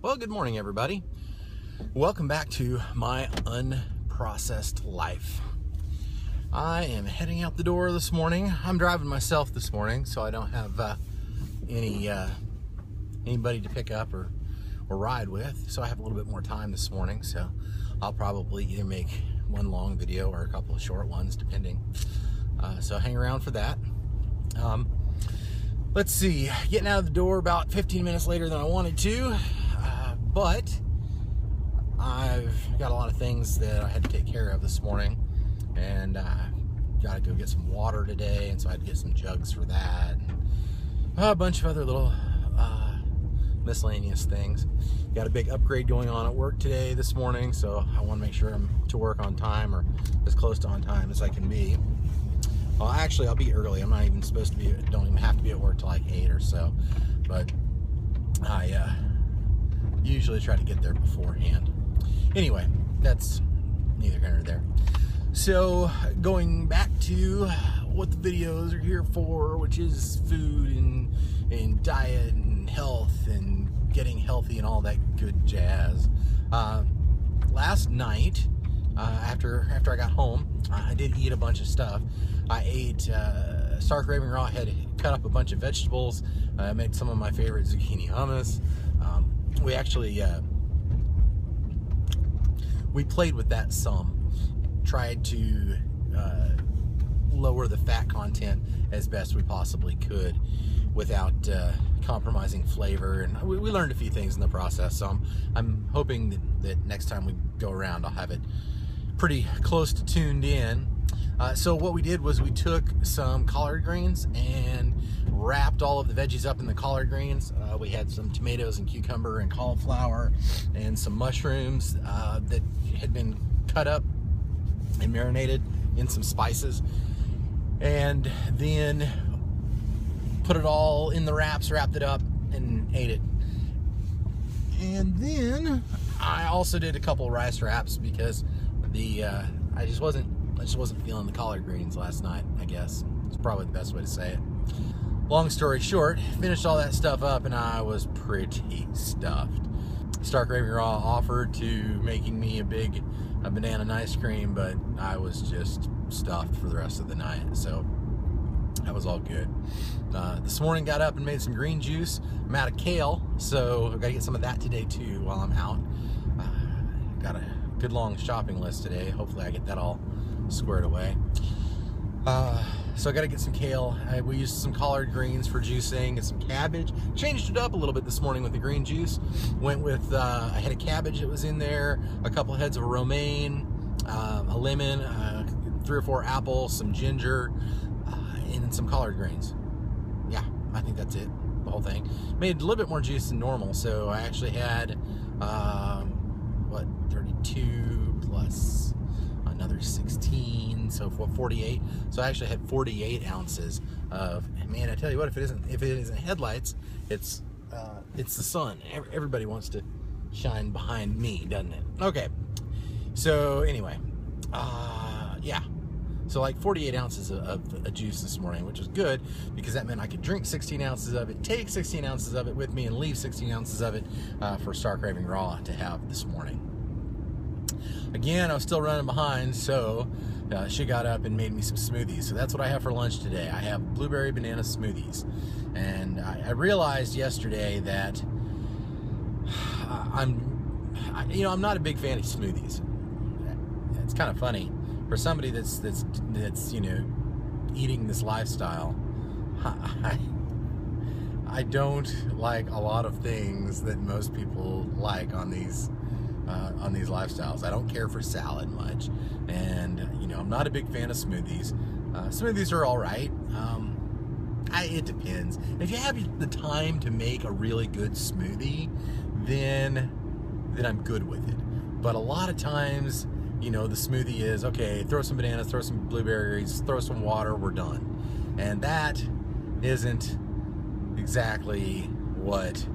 Well, good morning, everybody. Welcome back to my unprocessed life. I am heading out the door this morning. I'm driving myself this morning, so I don't have anybody to pick up or ride with. So I have a little bit more time this morning. So I'll probably either make one long video or a couple of short ones, depending. So hang around for that. Let's see, getting out of the door about 15 minutes later than I wanted to, but I've got a lot of things that I had to take care of this morning, and got to go get some water today, and so I had to get some jugs for that, and a bunch of other little miscellaneous things. Got a big upgrade going on at work today this morning, so I want to make sure I'm to work on time, or as close to on time as I can be. Well, actually, I'll be early. I'm not even supposed to be, don't even have to be at work till like 8 or so. But I usually try to get there beforehand. Anyway, that's neither here nor there. So, going back to what the videos are here for, which is food and diet and health and getting healthy and all that good jazz. Last night, after I got home, I did eat a bunch of stuff. I ate Stark Raving Raw. I had cut up a bunch of vegetables. I made some of my favorite zucchini hummus. We actually we played with that some. Tried to lower the fat content as best we possibly could without compromising flavor, and we learned a few things in the process. So I'm hoping that next time we go around, I'll have it pretty close to tuned in. So what we did was we took some collard greens and wrapped all of the veggies up in the collard greens. We had some tomatoes and cucumber and cauliflower and some mushrooms that had been cut up and marinated in some spices, and then put it all in the wraps, wrapped it up, and ate it. And then I also did a couple rice wraps because I just wasn't feeling the collard greens last night, I guess. It's probably the best way to say it. Long story short, finished all that stuff up and I was pretty stuffed. Stark Raving Raw offered to making me a banana and ice cream, but I was just stuffed for the rest of the night, so that was all good. This morning got up and made some green juice. I'm out of kale, so I've got to get some of that today too while I'm out. Got a good long shopping list today. Hopefully I get that all squared away. So I got to get some kale. We used some collard greens for juicing and some cabbage. Changed it up a little bit this morning with the green juice. Went with a head of cabbage that was in there, a couple heads of romaine, a lemon, 3 or 4 apples, some ginger, and some collard greens. Yeah, I think that's it, the whole thing. Made a little bit more juice than normal, so I actually had 32 plus another 16, so 48. So I actually had 48 ounces of, man, I tell you what, if it isn't headlights, it's the sun. Everybody wants to shine behind me, doesn't it? Okay, so anyway, yeah, so like 48 ounces of juice this morning, which was good because that meant I could drink 16 ounces of it, take 16 ounces of it with me, and leave 16 ounces of it for Stark Raving Raw to have this morning. Again, I was still running behind, so she got up and made me some smoothies. So that's what I have for lunch today. I have blueberry banana smoothies. And I realized yesterday that I'm not a big fan of smoothies. It's kind of funny for somebody that's eating this lifestyle. I don't like a lot of things that most people like on these lifestyles. I don't care for salad much, and I'm not a big fan of smoothies. Smoothies are all right. It depends. If you have the time to make a really good smoothie, then I'm good with it. But a lot of times, the smoothie is okay. Throw some bananas, throw some blueberries, throw some water. We're done, and that isn't exactly what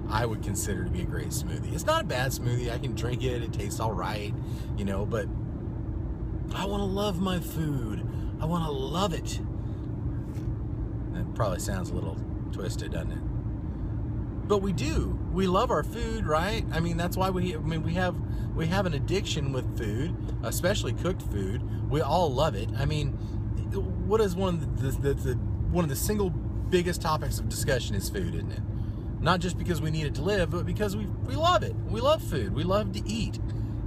I would consider to be a great smoothie. It's not a bad smoothie. I can drink it. It tastes all right, but I want to love my food. I want to love it. That probably sounds a little twisted, doesn't it? but we do. We love our food, right? I mean, that's why we have an addiction with food, especially cooked food. We all love it. I mean, what is one of the single biggest topics of discussion is food, isn't it? Not just because we need it to live, but because we love it. We love food. We love to eat.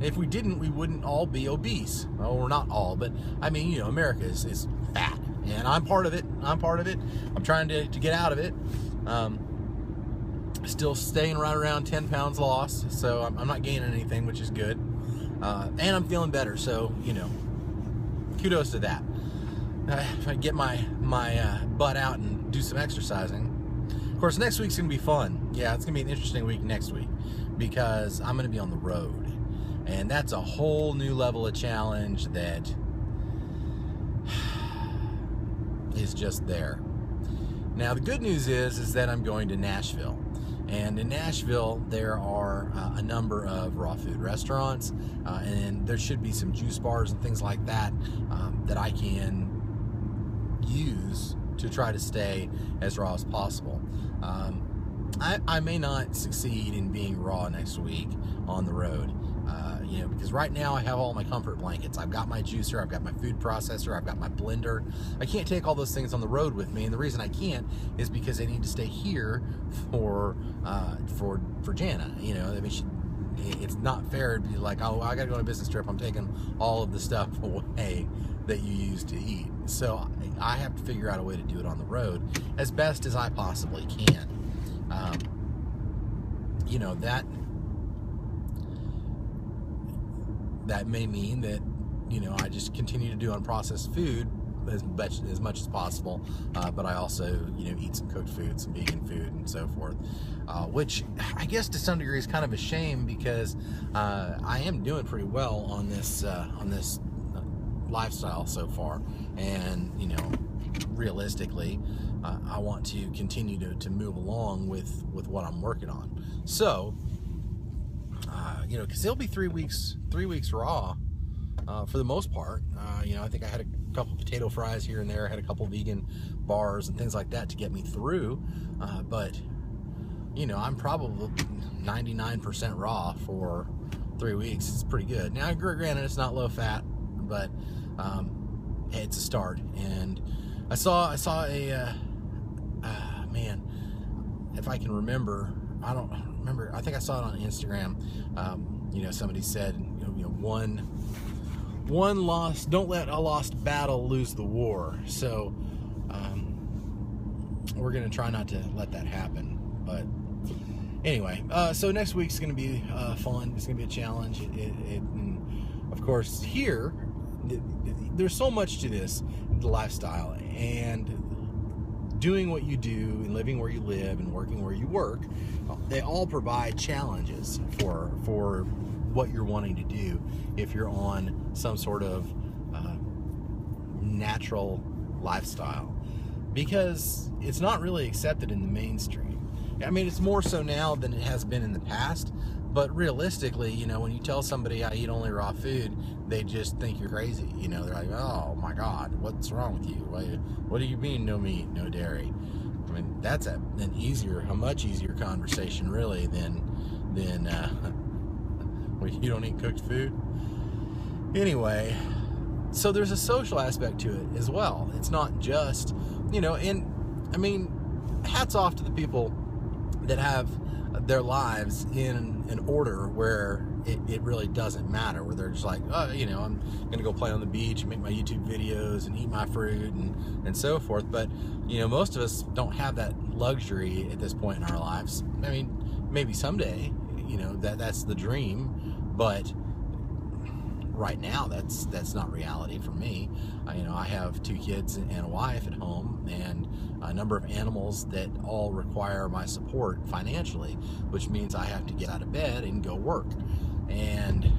If we didn't, we wouldn't all be obese. Well, we're not all, but I mean, you know, America is fat, and I'm part of it. I'm trying to get out of it. Still staying right around 10 pounds lost, so I'm not gaining anything, which is good. And I'm feeling better, so, you know, kudos to that. If I get my butt out and do some exercising. Of course, next week's going to be fun. Yeah, it's going to be an interesting week next week because I'm going to be on the road. And that's a whole new level of challenge that is just there. Now, the good news is that I'm going to Nashville. And in Nashville, there are a number of raw food restaurants, and there should be some juice bars and things like that that I can use to try to stay as raw as possible. I may not succeed in being raw next week on the road, you know, because right now I have all my comfort blankets. I've got my juicer, I've got my food processor, I've got my blender. I can't take all those things on the road with me, and the reason I can't is because I need to stay here for Jana. You know, I mean, it's not fair to be like, oh, I gotta go on a business trip, I'm taking all of the stuff away that you used to eat. So I have to figure out a way to do it on the road as best as I possibly can. You know, that may mean that, you know, I just continue to do unprocessed food as much as possible, but I also, you know, eat some cooked food, some vegan food, and so forth, which I guess to some degree is kind of a shame because I am doing pretty well on this lifestyle so far, and you know, realistically, I want to continue to move along with what I'm working on. So, you know, because it'll be 3 weeks raw for the most part. You know, I think I had a couple potato fries here and there. I had a couple vegan bars and things like that to get me through. But you know, I'm probably 99% raw for 3 weeks. It's pretty good. Now, granted, it's not low fat, but it's a start. And I saw a man, if I can remember, I don't remember. I think I saw it on Instagram. You know, somebody said, you know, one loss. Don't let a lost battle lose the war. So we're gonna try not to let that happen. But anyway, so next week's gonna be fun. It's gonna be a challenge. And of course, here there's so much to this, the lifestyle, and doing what you do and living where you live and working where you work. They all provide challenges for what you're wanting to do if you're on some sort of natural lifestyle, because it's not really accepted in the mainstream. I mean, it's more so now than it has been in the past, but realistically, you know, when you tell somebody I eat only raw food, they just think you're crazy. You know, they're like, oh my God, what's wrong with you? What do you mean no meat, no dairy? I mean, that's a much easier conversation really than when you don't eat cooked food. Anyway, so there's a social aspect to it as well. It's not just, you know, and I mean, hats off to the people that have their lives in an order where it really doesn't matter, where they're just like, oh, you know, I'm gonna go play on the beach and make my YouTube videos and eat my fruit and so forth. But you know, most of us don't have that luxury at this point in our lives. I mean, maybe someday, you know, that's the dream, but right now that's not reality for me. You know, I have 2 kids and a wife at home, and a number of animals that all require my support financially, which means I have to get out of bed and go work, and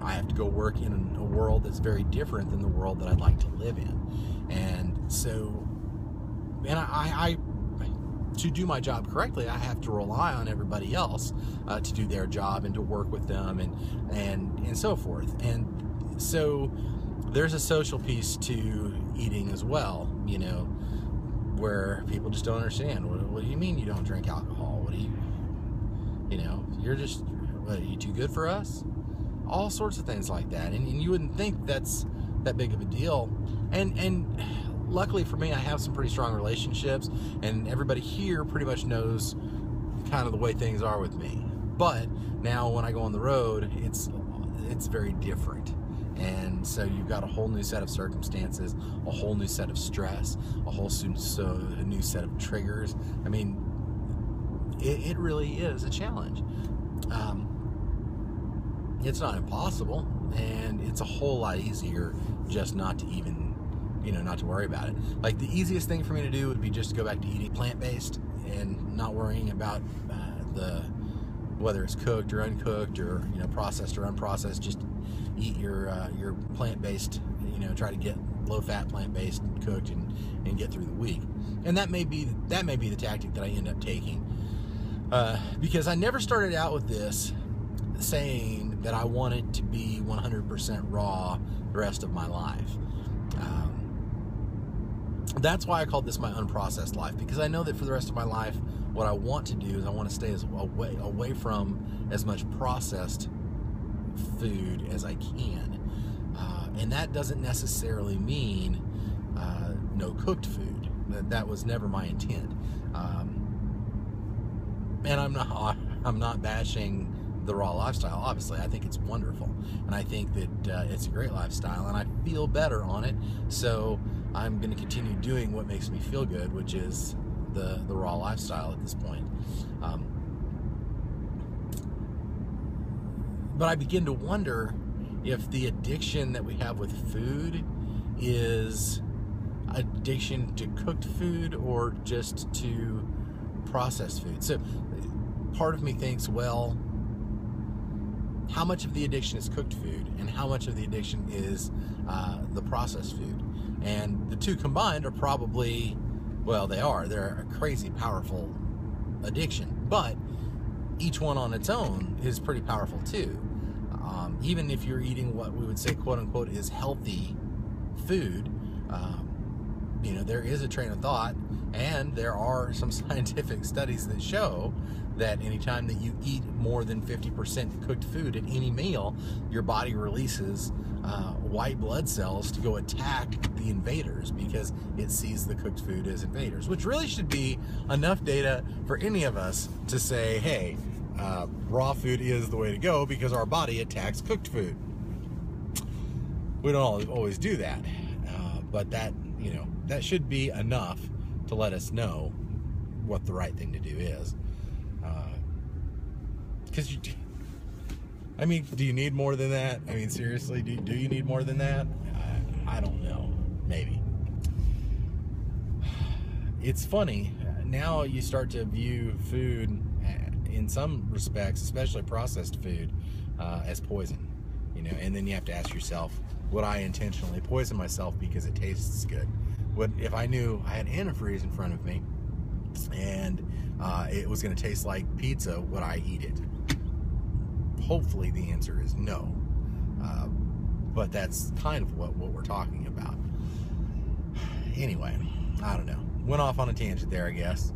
I have to go work in a world that's very different than the world that I'd like to live in. And so, and I to do my job correctly, I have to rely on everybody else to do their job and to work with them and so forth. And so there's a social piece to eating as well, you know, where people just don't understand. What do you mean you don't drink alcohol? you're just, what, are you too good for us? All sorts of things like that. And you wouldn't think that's that big of a deal. And luckily for me, I have some pretty strong relationships, and everybody here pretty much knows kind of the way things are with me. But now when I go on the road, it's very different. And so you've got a whole new set of circumstances, a whole new set of stress, a whole new set of triggers. I mean, it really is a challenge. It's not impossible, and it's a whole lot easier just not to even, not to worry about it. Like, the easiest thing for me to do would be just to go back to eating plant-based and not worrying about whether it's cooked or uncooked, or processed or unprocessed. Just eat your plant-based, try to get low-fat plant-based cooked and get through the week. And that may be the tactic that I end up taking, because I never started out with this saying that I wanted to be 100% raw the rest of my life. That's why I called this my unprocessed life, because I know that for the rest of my life, what I want to do is I want to stay away from as much processed food as I can. And that doesn't necessarily mean no cooked food. That was never my intent. And I'm not bashing the raw lifestyle. Obviously, I think it's wonderful, and I think that it's a great lifestyle, and I feel better on it. So I'm going to continue doing what makes me feel good, which is the raw lifestyle at this point. But I begin to wonder if the addiction that we have with food is addiction to cooked food or just to processed food. So part of me thinks, well, how much of the addiction is cooked food and how much of the addiction is the processed food? And the two combined are probably, well, they're a crazy powerful addiction, but each one on its own is pretty powerful too. Even if you're eating what we would say, quote unquote, is healthy food, there is a train of thought, and there are some scientific studies that show that anytime that you eat more than 50% cooked food at any meal, your body releases white blood cells to go attack the invaders, because it sees the cooked food as invaders, which really should be enough data for any of us to say, hey, raw food is the way to go because our body attacks cooked food. We don't always do that, but that should be enough to let us know what the right thing to do is. Because do you need more than that? I mean, seriously, do you need more than that? I don't know. Maybe. It's funny. Now you start to view food, in some respects, especially processed food, as poison. And then you have to ask yourself, would I intentionally poison myself because it tastes good? If I knew I had antifreeze in front of me and it was going to taste like pizza, would I eat it? Hopefully the answer is no. But that's kind of what we're talking about. Anyway, I don't know. Went off on a tangent there, I guess.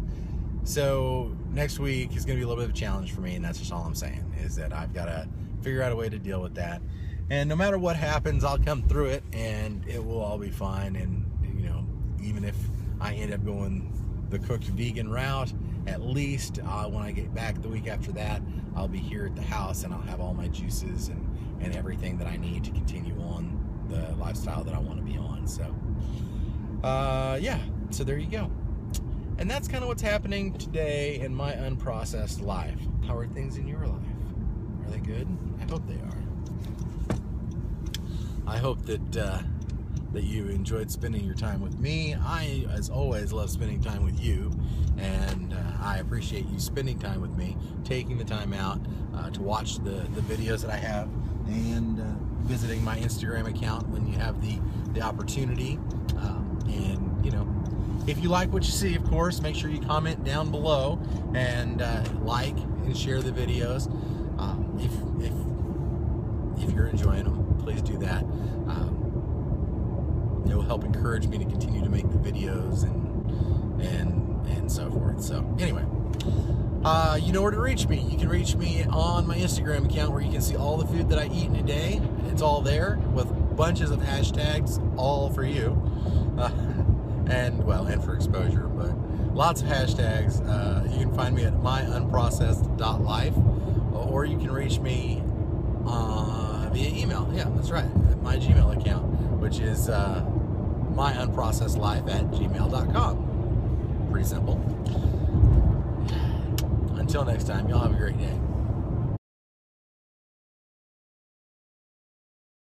So next week is going to be a little bit of a challenge for me, and that's just all I'm saying, is that I've got to figure out a way to deal with that. And no matter what happens, I'll come through it, and it will all be fine. And, even if I end up going the cooked vegan route, at least when I get back the week after that, I'll be here at the house, and I'll have all my juices and everything that I need to continue on the lifestyle that I want to be on. So, yeah, so there you go. And that's kind of what's happening today in my unprocessed life. How are things in your life? Are they good? I hope they are. I hope that you enjoyed spending your time with me. I, as always, love spending time with you, and I appreciate you spending time with me, taking the time out to watch the videos that I have, and visiting my Instagram account when you have the opportunity. And if you like what you see, of course, make sure you comment down below and like and share the videos. If you're enjoying them, please do that. It will help encourage me to continue to make the videos and so forth. So anyway, You know where to reach me. You can reach me on my Instagram account, where you can see all the food that I eat in a day. It's all there with bunches of hashtags, all for you, and for exposure, but lots of hashtags. You can find me at myunprocessed.life, or you can reach me via email. Yeah, that's right, at my Gmail account, which is myunprocessedlife@gmail.com. Pretty simple. Until next time, y'all have a great day.